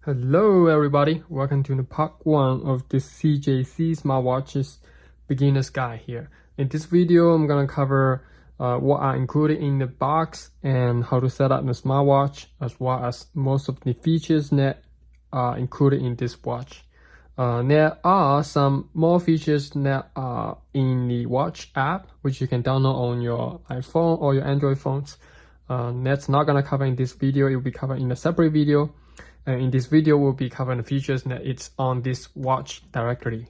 Hello everybody, welcome to the part 1 of this CJC smartwatches beginner's guide here. In this video, I'm gonna cover what are included in the box and how to set up the smartwatch, as well as most of the features that are included in this watch. There are some more features that are in the watch app, which you can download on your iPhone or your Android phones. That's not gonna cover in this video, it will be covered in a separate video. In this video, we'll be covering the features that it's on this watch directly,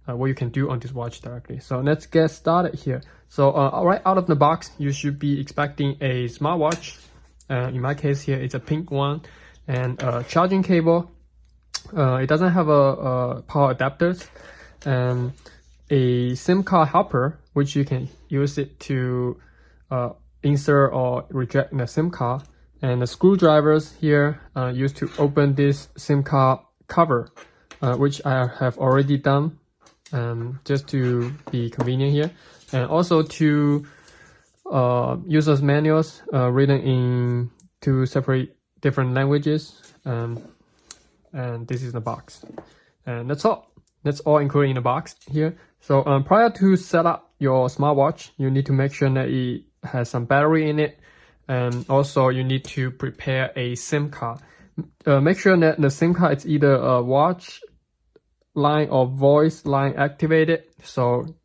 what you can do on this watch directly. So let's get started here. So right out of the box, you should be expecting a smartwatch. In my case here, it's a pink one, and a charging cable. It doesn't have a power adapters, and a SIM card hopper, which you can use it to insert or reject the SIM card. And the screwdrivers here used to open this SIM card cover, which I have already done just to be convenient here. And also two user's manuals written in two separate different languages. And this is the box. And that's all. That's all included in the box here. So prior to set up your smartwatch, you need to make sure that it has some battery in it. And also you need to prepare a SIM card. Make sure that the SIM card is either a watch line or voice line activated, so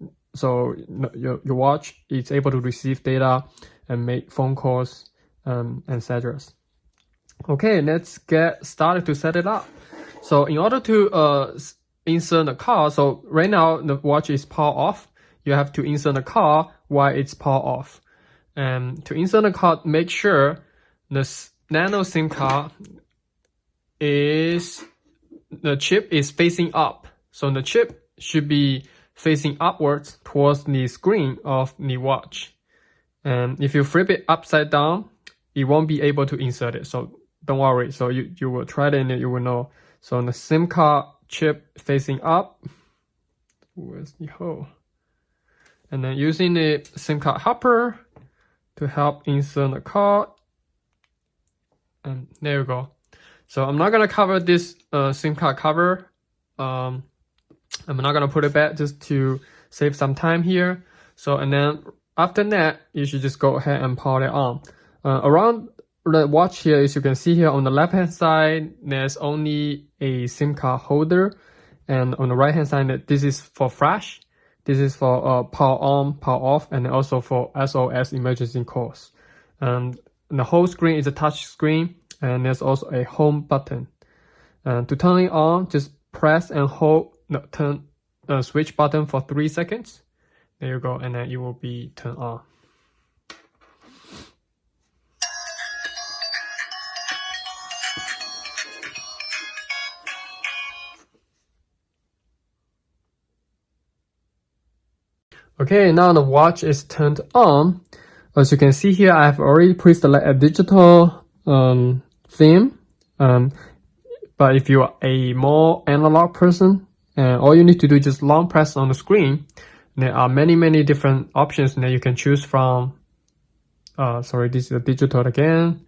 your watch is able to receive data and make phone calls, etc. Okay, let's get started to set it up. So in order to insert the card, so right now the watch is power off. You have to insert the card while it's power off. And to insert the card, make sure the nano SIM card the chip is facing up. So the chip should be facing upwards towards the screen of the watch. And if you flip it upside down, it won't be able to insert it. So don't worry. So you will try it and you will know. So the SIM card chip facing up. Where's the hole? And then using the SIM card hopper to help insert the card, and there you go. So I'm not gonna cover this SIM card cover. I'm not gonna put it back just to save some time here. So and then after that, you should just go ahead and power it on. Around the watch here, as you can see here on the left hand side, there's only a SIM card holder, and on the right hand side, this is for flash. This is for power on, power off, and also for SOS emergency calls. And the whole screen is a touch screen, and there's also a home button. To turn it on, just press and hold the switch button for 3 seconds. There you go, and then it will be turned on. Okay, now the watch is turned on. As you can see here, I have already pre-selected a digital theme. But if you are a more analog person, all you need to do is just long press on the screen. There are many different options that you can choose from. Sorry, this is a digital again.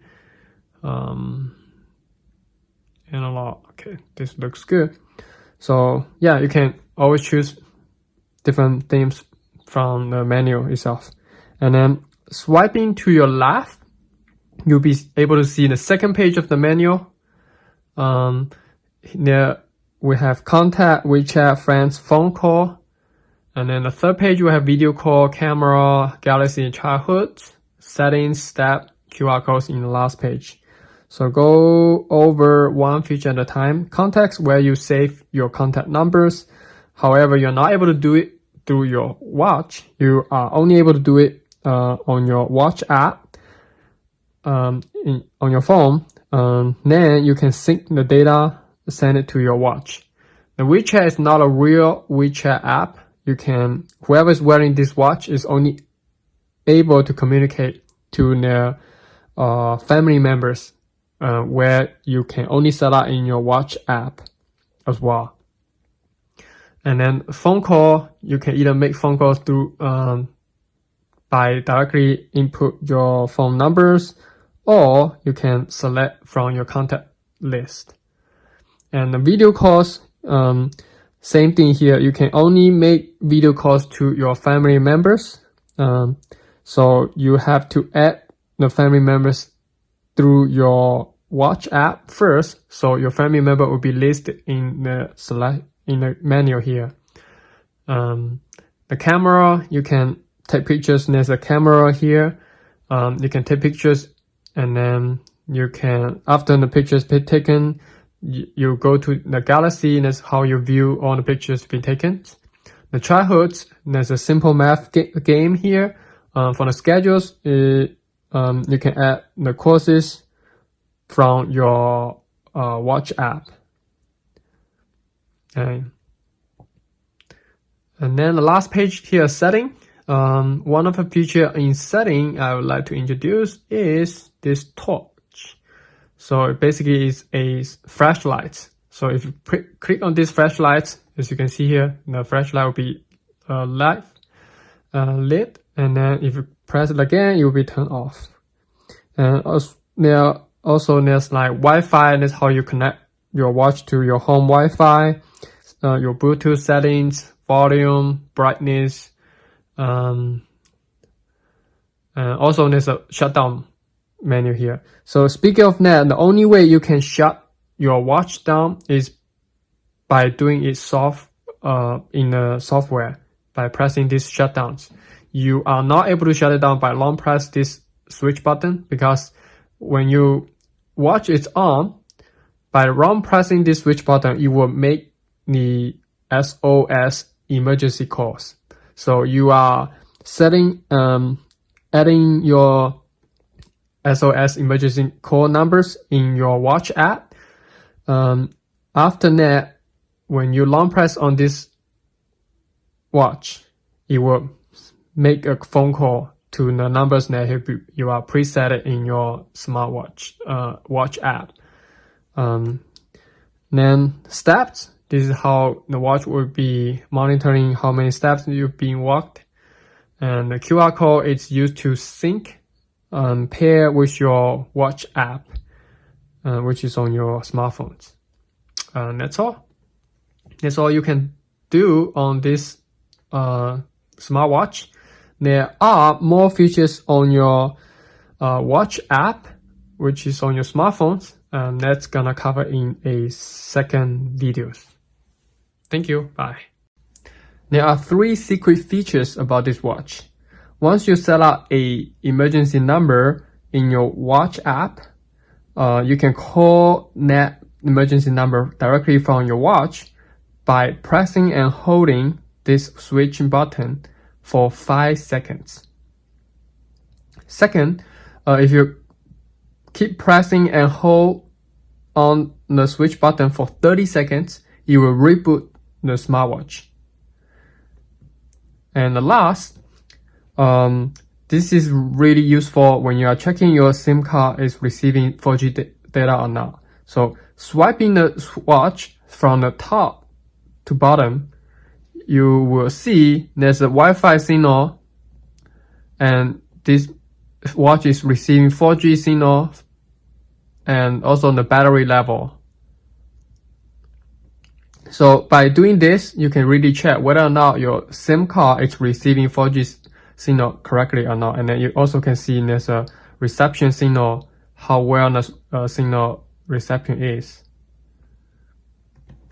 Analog. Okay, this looks good. So yeah, you can always choose different themes from the menu itself. And then swiping to your left, you'll be able to see the second page of the menu. There we have contact, WeChat, friends, phone call. And then the third page, we have video call, camera, galaxy, childhood, settings, step, QR codes in the last page. So go over one feature at a time. Contacts, where you save your contact numbers. However, you're not able to do it through your watch. You are only able to do it on your watch app, on your phone. Then you can sync the data, send it to your watch. The WeChat is not a real WeChat app. Whoever is wearing this watch is only able to communicate to their family members, where you can only set up in your watch app as well. And then phone call, you can either make phone calls through by directly input your phone numbers, or you can select from your contact list. And the video calls, same thing here. You can only make video calls to your family members. So you have to add the family members through your watch app first. So your family member will be listed in the menu here. The camera, you can take pictures. There's a camera here. You can take pictures, and then you can, after the pictures be taken, you go to the galaxy, and that's how you view all the pictures being taken. The childhoods, there's a simple math game here. For the schedules, you can add the courses from your watch app. Okay. And then the last page here, setting. One of the feature in setting I would like to introduce is this torch. So it basically is a flashlight. So if you click on this flashlight, as you can see here, the flashlight will be lit, and then if you press it again, it will be turned off. And there's like Wi-Fi, and that's how you connect your watch to your home Wi-Fi, your Bluetooth settings, volume, brightness, and also there's a shutdown menu here. So speaking of that, the only way you can shut your watch down is by doing it in the software, by pressing these shutdowns. You are not able to shut it down by long press this switch button, because when you watch it on, by long pressing this switch button, it will make the SOS emergency calls. So you are adding your SOS emergency call numbers in your watch app. After that, when you long press on this watch, it will make a phone call to the numbers that you are preset in your smartwatch watch app. Then steps. This is how the watch will be monitoring how many steps you've been walked. And the QR code is used to sync pair with your watch app, which is on your smartphones. That's all. That's all you can do on this smartwatch. There are more features on your watch app, which is on your smartphones, and that's gonna cover in a second videos. Thank you. Bye. There are 3 secret features about this watch. Once you set up a emergency number in your watch app, you can call that emergency number directly from your watch by pressing and holding this switch button for 5 seconds. Second, if you keep pressing and hold on the switch button for 30 seconds, it will reboot the smartwatch. And the last, this is really useful when you are checking your SIM card is receiving 4G data or not. So swiping the watch from the top to bottom, you will see there's a Wi-Fi signal, and this watch is receiving 4G signal, and also the battery level. So by doing this, you can really check whether or not your SIM card is receiving 4G signal correctly or not. And then you also can see there's a reception signal, how well the signal reception is.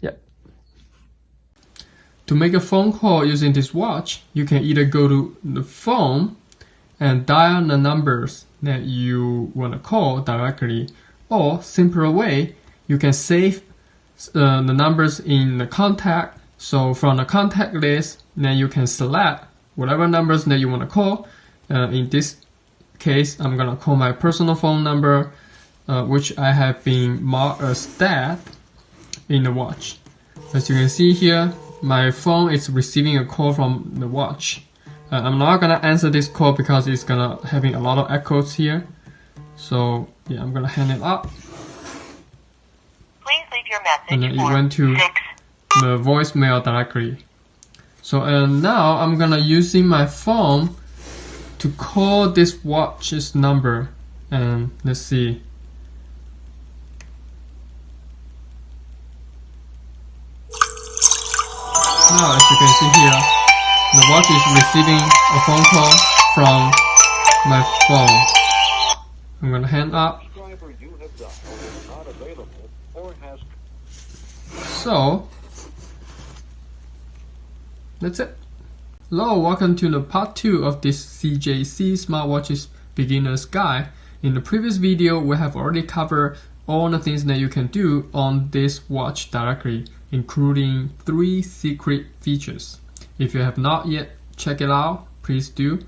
Yeah. To make a phone call using this watch, you can either go to the phone and dial the numbers that you want to call directly, or simpler way, you can save the numbers in the contact. So from the contact list, then you can select whatever numbers that you want to call. In this case, I'm gonna call my personal phone number, which I have been marked as that in the watch. As you can see here, my phone is receiving a call from the watch. I'm not gonna answer this call because it's gonna having a lot of echoes here. So yeah, I'm gonna hang it up. Please leave your message, and then it went to the voicemail directly. So now I'm gonna using my phone to call this watch's number, and let's see. Now, as you can see here, the watch is receiving a phone call from my phone. I'm gonna hang up. So, that's it. Hello, welcome to the part 2 of this CJC smartwatches beginner's guide. In the previous video, we have already covered all the things that you can do on this watch directly, including 3 secret features. If you have not yet checked it out, please do.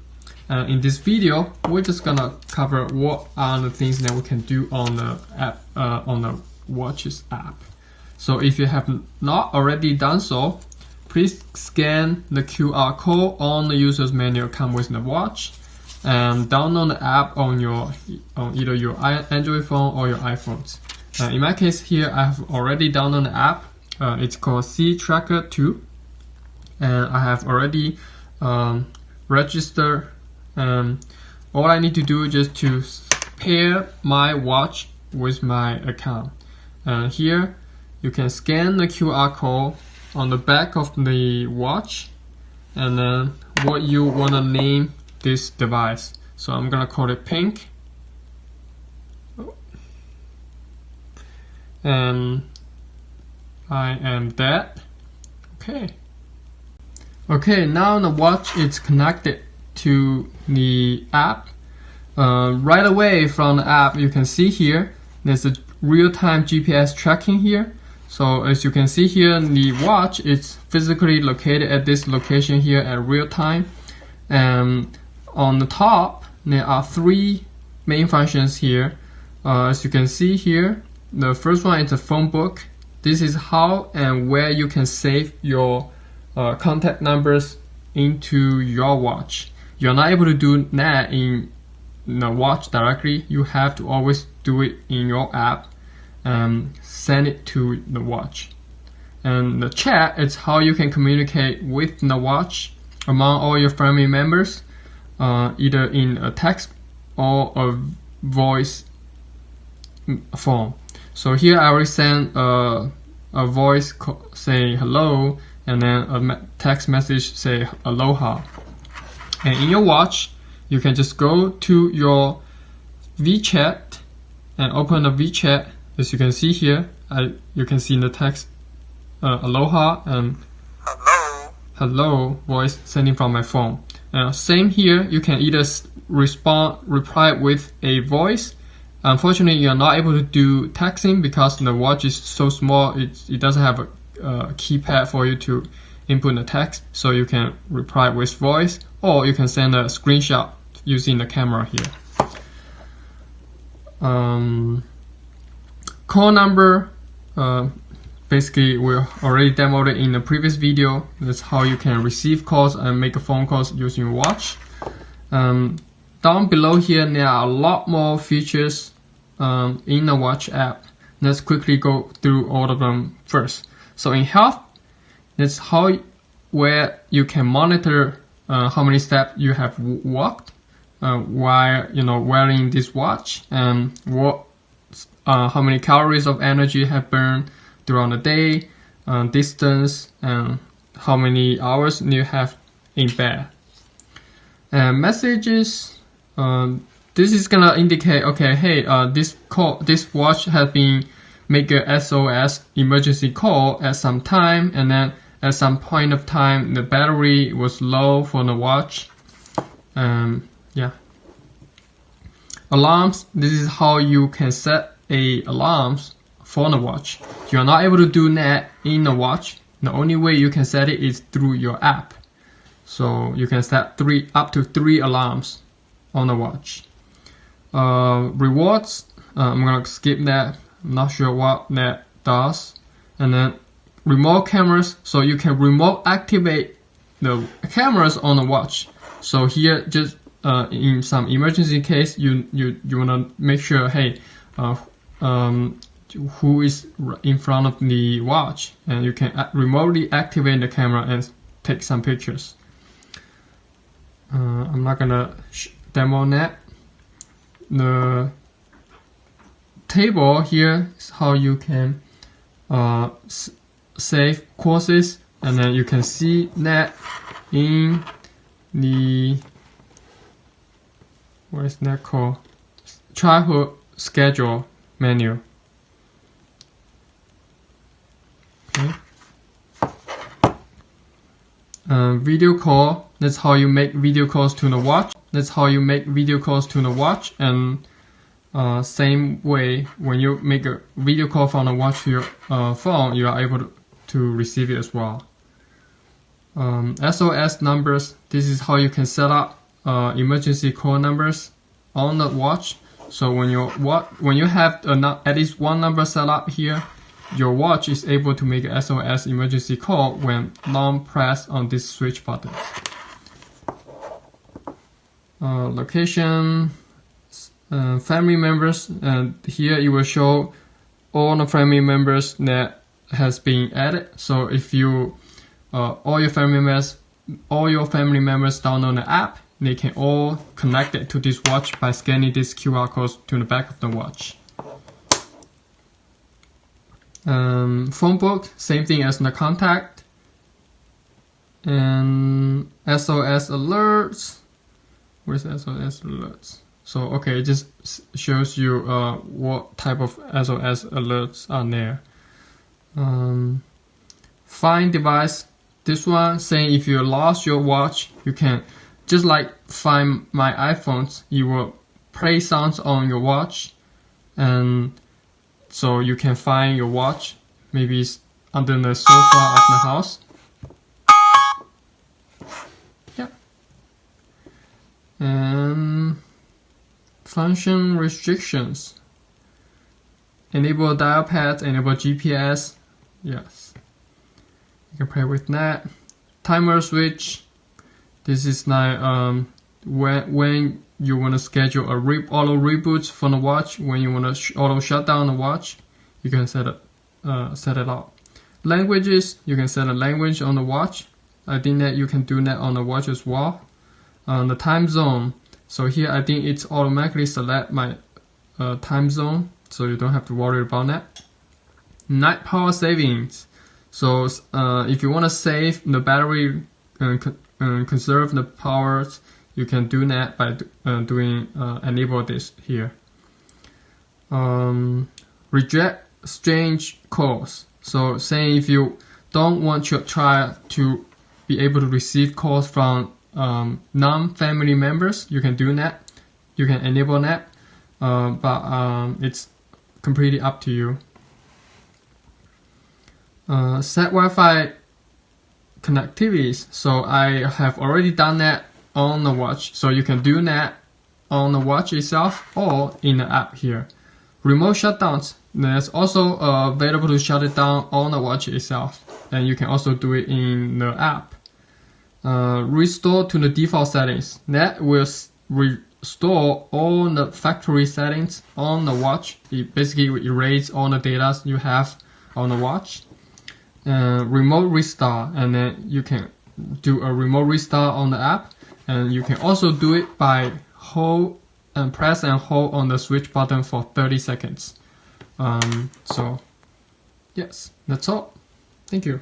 In this video, we're just gonna cover what are the things that we can do on the app, on the watches app. So if you have not already done so, please scan the QR code on the user's manual come with the watch and download the app on either your Android phone or your iPhones. In my case here, I have already downloaded the app. It's called C Tracker 2, and I have already registered. All I need to do is just to pair my watch with my account. Here you can scan the QR code on the back of the watch, and then what you want to name this device. So I'm gonna call it pink, and I am that. Okay, now the watch is connected to the app. Right away from the app, you can see here there's a real-time GPS tracking here. So as you can see here, the watch is physically located at this location here at real time. And on the top, there are 3 main functions here. As you can see here, the first one is a phone book. This is how and where you can save your contact numbers into your watch. You're not able to do that in the watch directly. You have to always do it in your app and send it to the watch. And the chat is how you can communicate with the watch among all your family members, either in a text or a voice form. So here I already sent a voice say hello, and then a text message say aloha. And in your watch, you can just go to your WeChat and open the WeChat. As you can see here, you can see in the text aloha and hello voice sending from my phone. Same here, you can either reply with a voice. Unfortunately, you are not able to do texting because the watch is so small, it doesn't have a keypad for you to input the text. So you can reply with voice, or you can send a screenshot using the camera here. Call number, basically we already demoed it in the previous video. That's how you can receive calls and make phone calls using your watch. Down below here, there are a lot more features in the watch app. Let's quickly go through all of them first. So in health, that's where you can monitor how many steps you have walked while wearing this watch, and how many calories of energy you have burned throughout the day, distance, and how many hours you have in bed. And messages, this is gonna indicate, okay, hey, this watch has been make a SOS emergency call at some time, and then at some point of time the battery was low for the watch. Yeah. Alarms, this is how you can set alarms for the watch. You are not able to do that in the watch. The only way you can set it is through your app. So you can set up to 3 alarms on the watch. Rewards, I'm gonna skip that. I'm not sure what that does. And then remote cameras, so you can remote activate the cameras on the watch. So here, just in some emergency case, you wanna make sure, hey, who is in front of the watch, and you can remotely activate the camera and take some pictures. I'm not gonna demo that. The table here is how you can save courses and then you can see that in the, what is that called? Travel schedule menu. Okay. Video call, that's how you make video calls to the watch. That's how you make video calls to the watch. And same way, when you make a video call from the watch to your phone, you are able to receive it as well. SOS numbers, this is how you can set up emergency call numbers on the watch. So when you have at least one number set up here, your watch is able to make a SOS emergency call when long press on this switch button. Location, family members, and here it will show all the family members that has been added. So if you all your family members download the app, they can all connect it to this watch by scanning this QR code to the back of the watch. Phone book, same thing as the contact. And SOS alerts. Where's SOS alerts? So okay, it just shows you what type of SOS alerts are there. Find device. This one saying if you lost your watch, you can just like find my iPhones. You will play sounds on your watch, and so you can find your watch. Maybe it's under the sofa of the house. Yeah. And function restrictions. Enable dial pads, enable GPS. Yes. You can play with that. Timer switch. This is like when you want to schedule a auto reboot from the watch. When you want to auto shut down the watch, you can set it up. Languages, you can set a language on the watch. I think that you can do that on the watch as well. The time zone. So here I think it's automatically select my time zone, so you don't have to worry about that. Night power savings. So if you want to save the battery and conserve the powers, you can do that by doing enable this here. Reject strange calls. So saying if you don't want to try to be able to receive calls from non-family members, you can do that. You can enable that, but it's completely up to you. Set Wi-Fi connectivities. So I have already done that on the watch. So you can do that on the watch itself or in the app here. Remote shutdowns. There's also available to shut it down on the watch itself. And you can also do it in the app. Restore to the default settings. That will restore all the factory settings on the watch. It basically will erase all the data you have on the watch. Remote restart, and then you can do a remote restart on the app, and you can also do it by press and hold on the switch button for 30 seconds. So yes, that's all. Thank you.